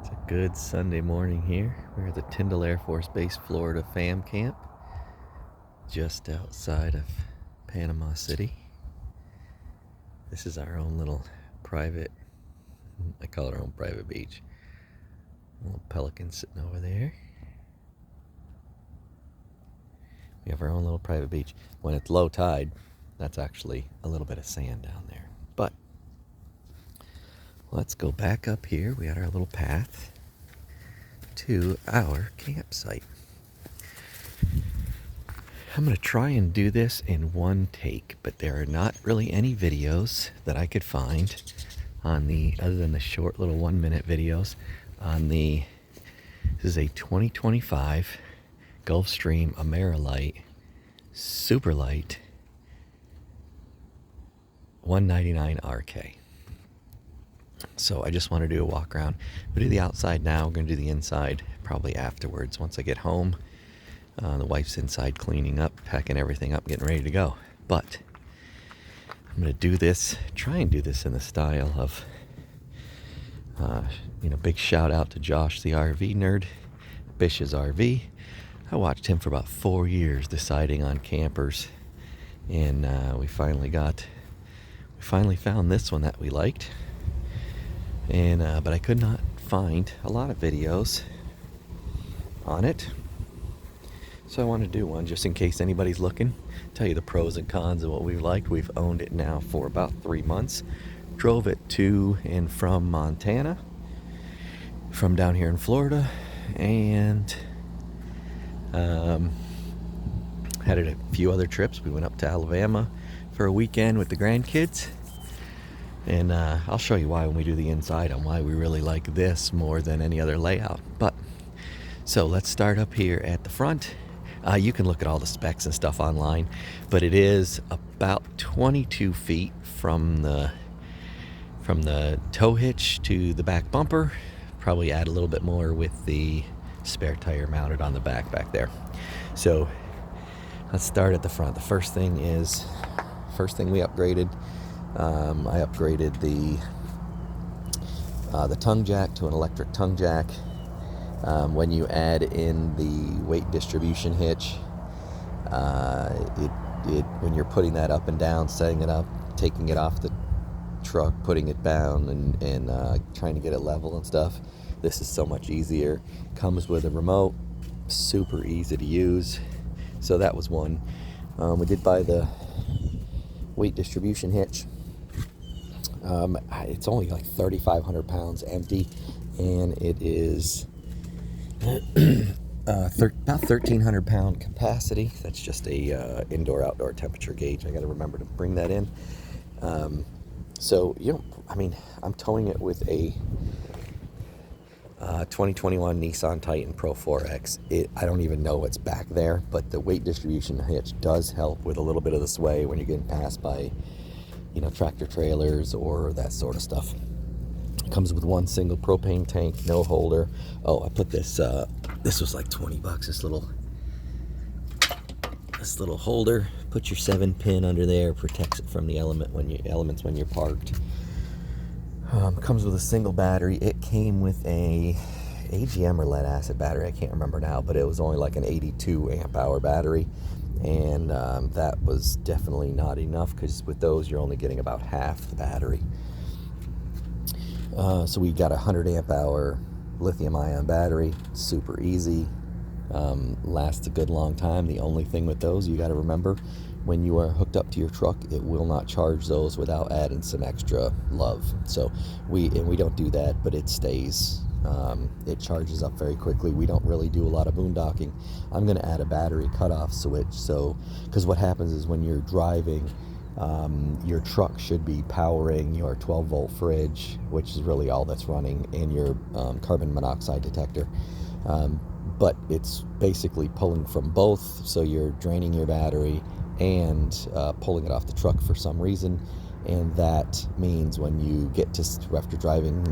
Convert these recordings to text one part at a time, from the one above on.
It's a good Sunday morning here. We're at the Tyndall Air Force Base, Florida FAM camp, just outside of Panama City. This is our own little private, I call it our own private beach. A little pelican sitting over there. We have our own little private beach. When it's low tide, that's actually a little bit of sand down there. But let's go back up here. We had our little path to our campsite. I'm going to try and do this in one take, but there are not really any videos that I could find on other than the short little 1-minute videos on this is a 2025 Gulfstream Amerilite Superlite 199 RK. So I just want to do a walk around. We'll do the outside now. We're going to do the inside probably afterwards once I get home. The wife's inside cleaning up, packing everything up, getting ready to go. But I'm going to do this, try and do this in the style of, big shout out to Josh, the RV nerd, Bish's RV. I watched him for about 4 years deciding on campers, and we finally found this one that we liked. And but I could not find a lot of videos on it, so I wanted to do one just in case anybody's looking. Tell you the pros and cons of what we've liked. We've owned it now for about 3 months. Drove it to and from Montana, from down here in Florida, and had it a few other trips. We went up to Alabama for a weekend with the grandkids. And I'll show you why when we do the inside on why we really like this more than any other layout. But so let's start up here at the front. You can look at all the specs and stuff online, but it is about 22 feet from the tow hitch to the back bumper. Probably add a little bit more with the spare tire mounted on the back there. So let's start at the front. The first thing we upgraded. I upgraded the tongue jack to an electric tongue jack. When you add in the weight distribution hitch, when you're putting that up and down, setting it up, taking it off the truck, putting it down, and trying to get it level and stuff, this is so much easier. Comes with a remote, super easy to use. So that was one. We did buy the weight distribution hitch. It's only like 3,500 pounds empty, and it is about 1,300 pound capacity. That's just a indoor-outdoor temperature gauge. I got to remember to bring that in. I'm towing it with a 2021 Nissan Titan Pro 4X. I don't even know what's back there, but the weight distribution hitch does help with a little bit of the sway when you're getting passed by tractor trailers or that sort of stuff. It comes with one single propane tank, no holder. Oh, I put this was like $20, this little holder. Put your 7-pin under there, protects it from the elements when you're parked. Comes with a single battery. It came with a AGM or lead acid battery, I can't remember now, but it was only like an 82 amp hour battery. And that was definitely not enough, because with those you're only getting about half the battery. So we got a 100 amp hour lithium ion battery, super easy, lasts a good long time. The only thing with those, you got to remember, when you are hooked up to your truck, it will not charge those without adding some extra love. So we don't do that, but it stays. It charges up very quickly. We don't really do a lot of boondocking. I'm going to add a battery cutoff switch, because what happens is when you're driving, your truck should be powering your 12-volt fridge, which is really all that's running, and your carbon monoxide detector. But it's basically pulling from both, so you're draining your battery and pulling it off the truck for some reason. And that means when you get to, after driving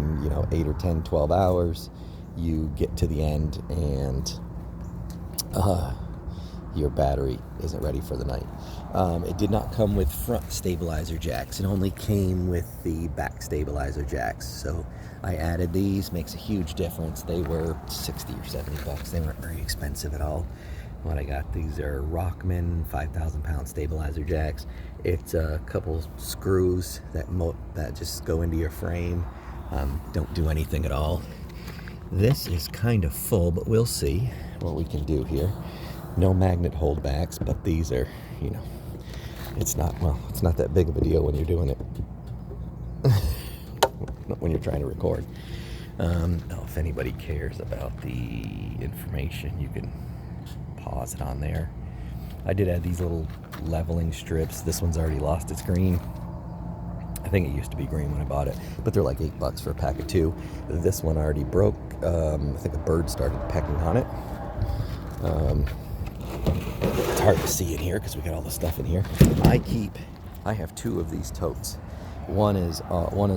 8 or 10, 12 hours, you get to the end, and your battery isn't ready for the night. It did not come with front stabilizer jacks. It only came with the back stabilizer jacks. So I added these. Makes a huge difference. They were 60 or 70 bucks. They weren't very expensive at all. What I got, these are Rockman 5,000 pound stabilizer jacks. It's a couple screws that just go into your frame. Don't do anything at all. This is kind of full, but we'll see what we can do here. No magnet holdbacks, but these are, you know, it's not that big of a deal when you're doing it. When you're trying to record. If anybody cares about the information, you can pause it on there. I did add these little leveling strips. This one's already lost its green. I think it used to be green when I bought it, but they're like $8 for a pack of 2. This one already broke. I think a bird started pecking on it. It's hard to see in here because we got all the stuff in here. I have 2 of these totes. One is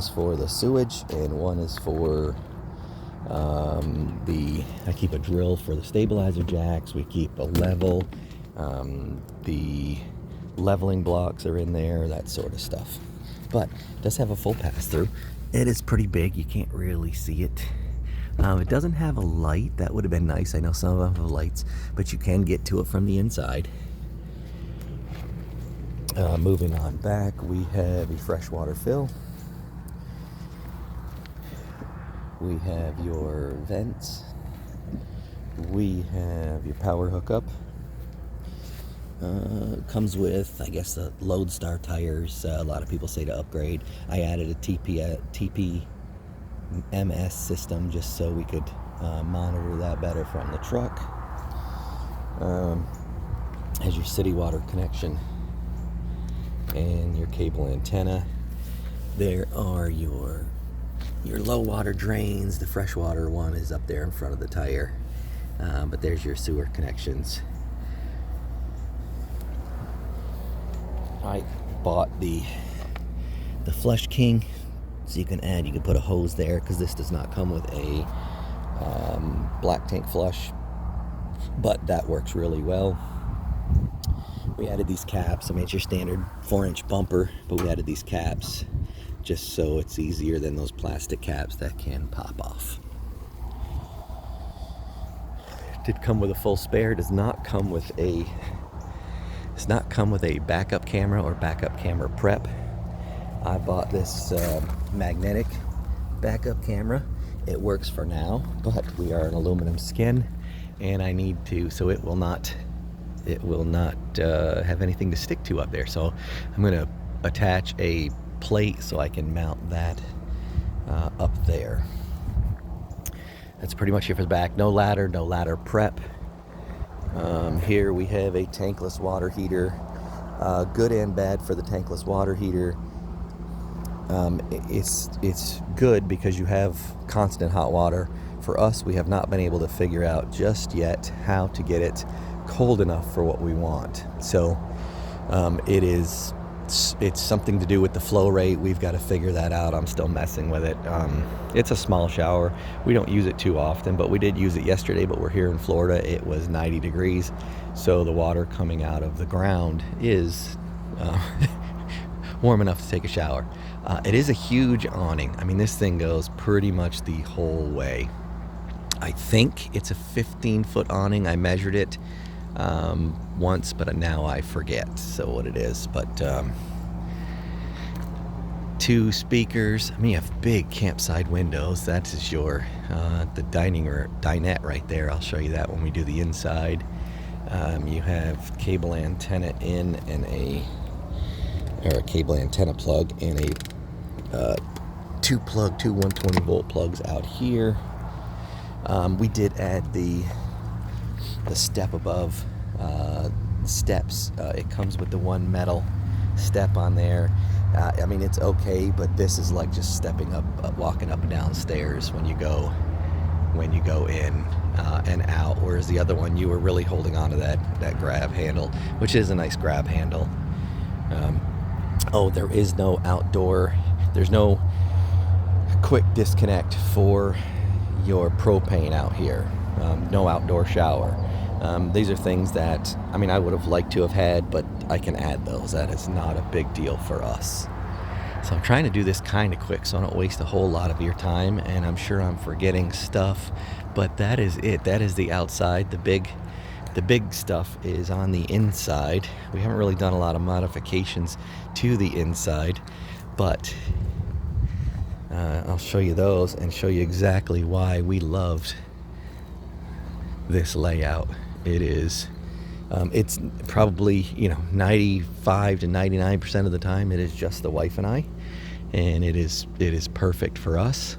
for the sewage, and one is for I keep a drill for the stabilizer jacks. We keep a level. The leveling blocks are in there, that sort of stuff. But it does have a full pass-through. It is pretty big. You can't really see it. It doesn't have a light. That would have been nice. I know some of them have lights, but you can get to it from the inside. Moving on back, we have a freshwater fill. We have your vents. We have your power hookup. Comes with, I guess, the Lodestar tires. A lot of people say to upgrade. I added a TPMS system just so we could monitor that better from the truck. Has your city water connection and your cable antenna. There are your low water drains. The freshwater one is up there in front of the tire, but there's your sewer connections. I bought the Flush King, so you can put a hose there, because this does not come with a black tank flush, but that works really well. We added these caps. I mean, it's your standard 4-inch bumper, but we added these caps just so it's easier than those plastic caps that can pop off. Did come with a full spare. Does not come with a backup camera or backup camera prep. I bought this magnetic backup camera. It works for now, but we are an aluminum skin, and I need to, so it will not have anything to stick to up there. So I'm going to attach a plate so I can mount that up there. That's pretty much it for the back. No ladder prep. Here we have a tankless water heater. Good and bad for the tankless water heater. It's good because you have constant hot water. For us, we have not been able to figure out just yet how to get it cold enough for what we want. So it's something to do with the flow rate. We've got to figure that out. I'm still messing with it. It's a small shower. We don't use it too often, but we did use it yesterday. But we're here in Florida. It was 90 degrees, so the water coming out of the ground is warm enough to take a shower. It is a huge awning. I mean, this thing goes pretty much the whole way. I think it's a 15-foot awning. I measured it once, but now I forget what it is. But 2 speakers. I mean, you have big campside windows. That is your the dinette right there. I'll show you that when we do the inside. You have cable antenna in and a cable antenna plug and a 2 120 volt plugs out here. We did add the step above steps. It comes with the one metal step on there. I mean, it's okay, but this is like just stepping up, walking up and down stairs when you go in and out. Whereas the other one, you were really holding on to that grab handle, which is a nice grab handle. There is no outdoor. There's no quick disconnect for your propane out here. No outdoor shower. These are things that, I mean, I would have liked to have had, but I can add those. That is not a big deal for us. So I'm trying to do this kind of quick so I don't waste a whole lot of your time, and I'm sure I'm forgetting stuff, but that is it. That is the outside. The big stuff is on the inside. We haven't really done a lot of modifications to the inside, but I'll show you those and show you exactly why we loved this layout. It is it's probably 95 to 99% of the time it is just the wife and I, and it is perfect for us.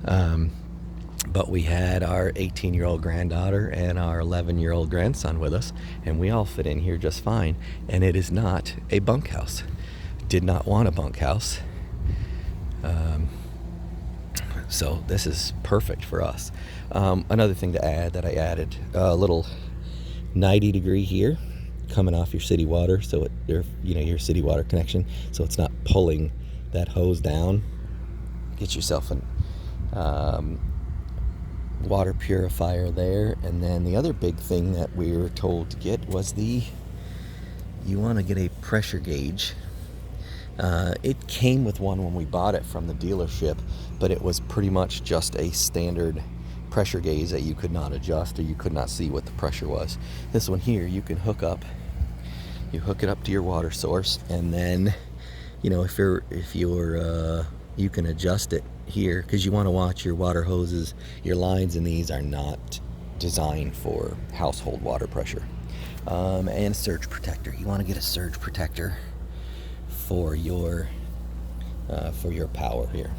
But we had our 18-year-old granddaughter and our 11-year-old grandson with us, and we all fit in here just fine. And it is not a bunkhouse. Did not want a bunkhouse. So this is perfect for us. Another thing to add that I added, a little 90 degree here coming off your city water, so your city water connection, so it's not pulling that hose down. Get yourself an water purifier there. And then the other big thing that we were told to get was you want to get a pressure gauge. It came with one when we bought it from the dealership, but it was pretty much just a standard pressure gauge that you could not adjust, or you could not see what the pressure was. This one here, you can hook it up to your water source, and then if you can adjust it here, because you want to watch your water hoses. Your lines in these are not designed for household water pressure. And a surge protector. You want to get a surge protector for your power here.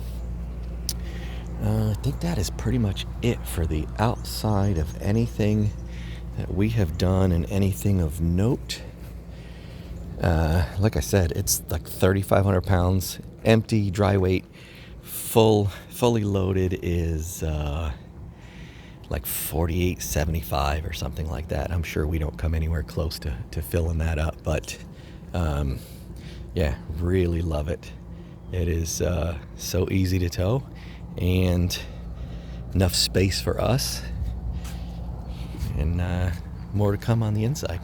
I think that is pretty much it for the outside of anything that we have done and anything of note. Like I said, it's like 3,500 pounds, empty, dry weight. Fully loaded is like 48.75 or something like that. I'm sure we don't come anywhere close to filling that up, but yeah, really love it. It is so easy to tow, and enough space for us, and more to come on the inside.